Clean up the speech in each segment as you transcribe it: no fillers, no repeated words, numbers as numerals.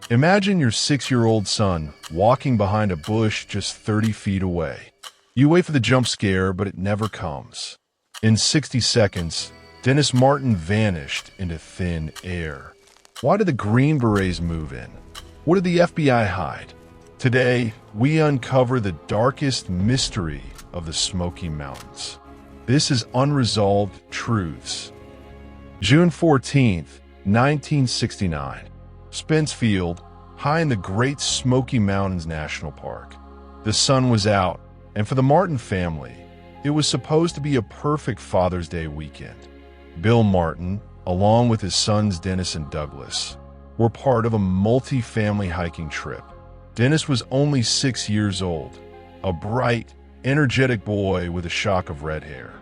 Imagine your 6-year-old son walking behind a bush just 30 feet away. You wait for the jump scare, but it never comes. In 60 seconds, Dennis Martin vanished into thin air. Why did the Green Berets move in? What did the FBI hide? Today, we uncover the darkest mystery of the Smoky Mountains. This is Unresolved Truths. June 14th, 1969. Spence Field, high in the Great Smoky Mountains National Park. The sun was out, and for the Martin family, it was supposed to be a perfect Father's Day weekend. Bill Martin, along with his sons Dennis and Douglas, were part of a multi-family hiking trip. Dennis was only 6 years old, a bright, energetic boy with a shock of red hair.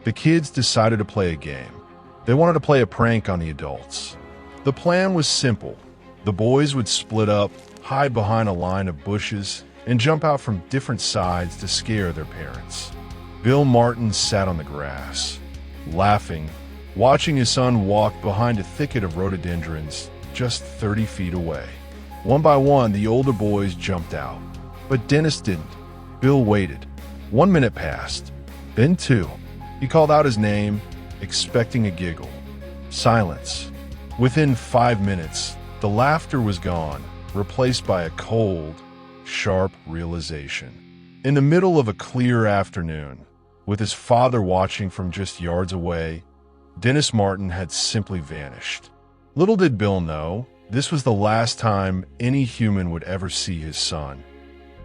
The kids decided to play a game. They wanted to play a prank on the adults. The plan was simple. The boys would split up, hide behind a line of bushes, and jump out from different sides to scare their parents. Bill Martin sat on the grass, laughing, watching his son walk behind a thicket of rhododendrons just 30 feet away. One by one, the older boys jumped out, but Dennis didn't. Bill waited. 1 minute passed, then 2. He called out his name, expecting a giggle. Silence. Within 5 minutes, the laughter was gone, replaced by a cold, sharp realization. In the middle of a clear afternoon, with his father watching from just yards away, Dennis Martin had simply vanished. Little did Bill know, this was the last time any human would ever see his son.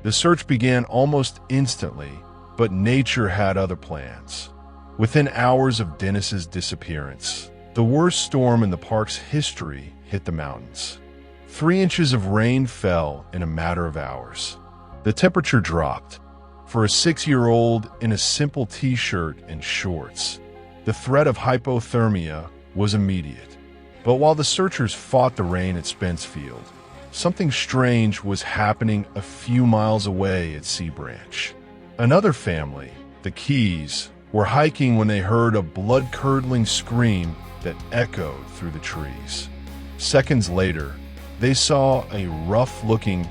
The search began almost instantly, but nature had other plans. Within hours of Dennis's disappearance, the worst storm in the park's history hit the mountains. 3 inches of rain fell in a matter of hours. The temperature dropped. For a 6-year-old in a simple t-shirt and shorts, the threat of hypothermia was immediate. But while the searchers fought the rain at Spence Field, something strange was happening a few miles away at Sea Branch. Another family, the Keys, were hiking when they heard a blood-curdling scream that echoed through the trees. Seconds later, they saw a rough-looking,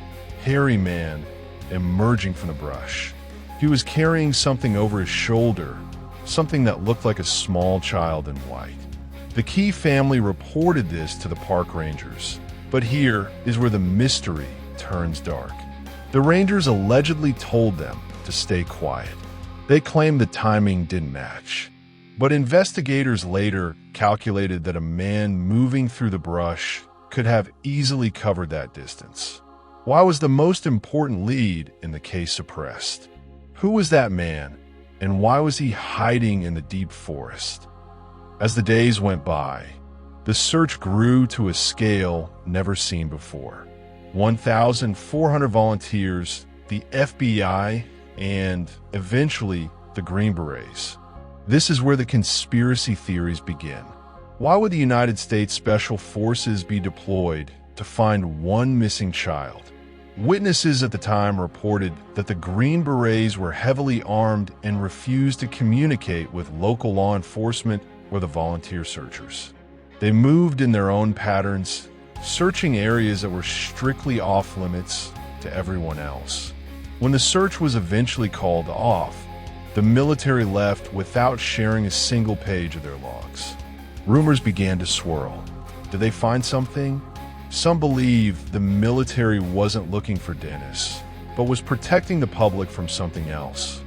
hairy man emerging from the brush. He was carrying something over his shoulder, something that looked like a small child in white. The Key family reported this to the park rangers, but here is where the mystery turns dark. The rangers allegedly told them to stay quiet. They claimed the timing didn't match, but investigators later calculated that a man moving through the brush could have easily covered that distance. Why was the most important lead in the case suppressed? Who was that man, and why was he hiding in the deep forest? As the days went by, the search grew to a scale never seen before. 1,400 volunteers, the FBI, and eventually the Green Berets. This is where the conspiracy theories begin. Why would the United States Special Forces be deployed to find one missing child? Witnesses at the time reported that the Green Berets were heavily armed and refused to communicate with local law enforcement or the volunteer searchers. They moved in their own patterns, searching areas that were strictly off-limits to everyone else. When the search was eventually called off, the military left without sharing a single page of their logs. Rumors began to swirl. Did they find something? Some believe the military wasn't looking for Dennis, but was protecting the public from something else.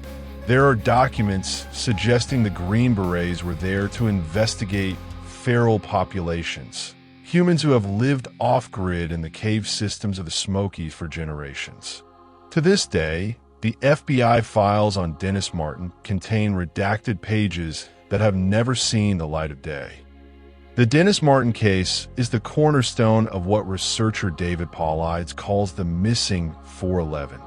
There are documents suggesting the Green Berets were there to investigate feral populations, humans who have lived off-grid in the cave systems of the Smokies for generations. To this day, the FBI files on Dennis Martin contain redacted pages that have never seen the light of day. The Dennis Martin case is the cornerstone of what researcher David Paulides calls the missing 411.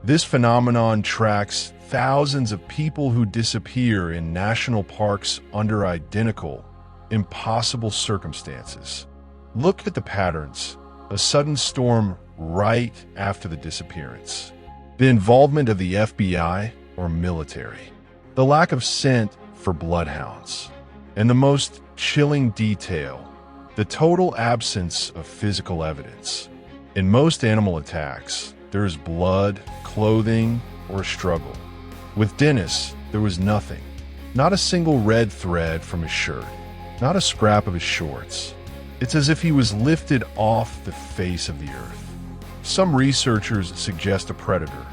This phenomenon tracks thousands of people who disappear in national parks under identical, impossible circumstances. Look at the patterns. A sudden storm right after the disappearance. The involvement of the FBI or military. The lack of scent for bloodhounds. And the most chilling detail, the total absence of physical evidence. In most animal attacks, there is blood, clothing, or a struggle. With Dennis, there was nothing. Not a single red thread from his shirt, not a scrap of his shorts. It's as if he was lifted off the face of the earth. Some researchers suggest a predator,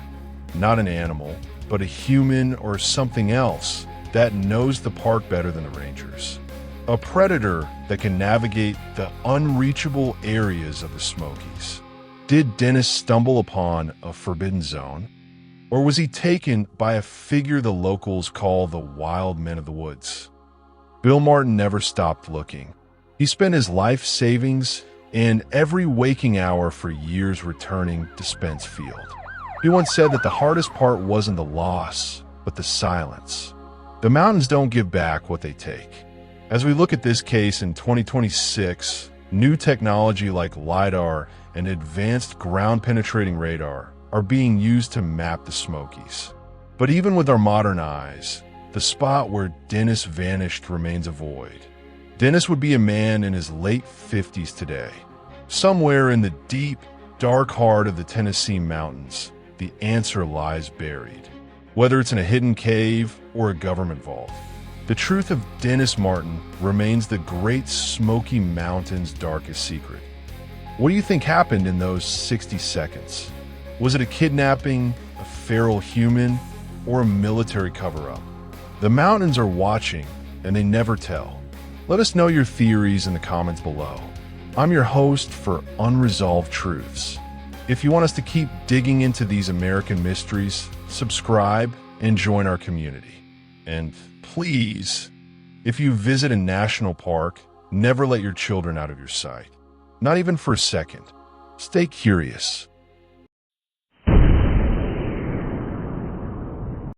not an animal, but a human or something else that knows the park better than the rangers. A predator that can navigate the unreachable areas of the Smokies. Did Dennis stumble upon a forbidden zone? Or was he taken by a figure the locals call the wild men of the woods? Bill Martin never stopped looking. He spent his life savings and every waking hour for years returning to Spence Field. He once said that the hardest part wasn't the loss, but the silence. The mountains don't give back what they take. As we look at this case in 2026, new technology like LiDAR and advanced ground-penetrating radar are being used to map the Smokies. But even with our modern eyes, the spot where Dennis vanished remains a void. Dennis would be a man in his late 50s today. Somewhere in the deep, dark heart of the Tennessee mountains, the answer lies buried. Whether it's in a hidden cave or a government vault, the truth of Dennis Martin remains the Great Smoky Mountains' darkest secret. What do you think happened in those 60 seconds? Was it a kidnapping, a feral human, or a military cover-up? The mountains are watching, and they never tell. Let us know your theories in the comments below. I'm your host for Unresolved Truths. If you want us to keep digging into these American mysteries, subscribe and join our community. And please, if you visit a national park, never let your children out of your sight. Not even for a second. Stay curious.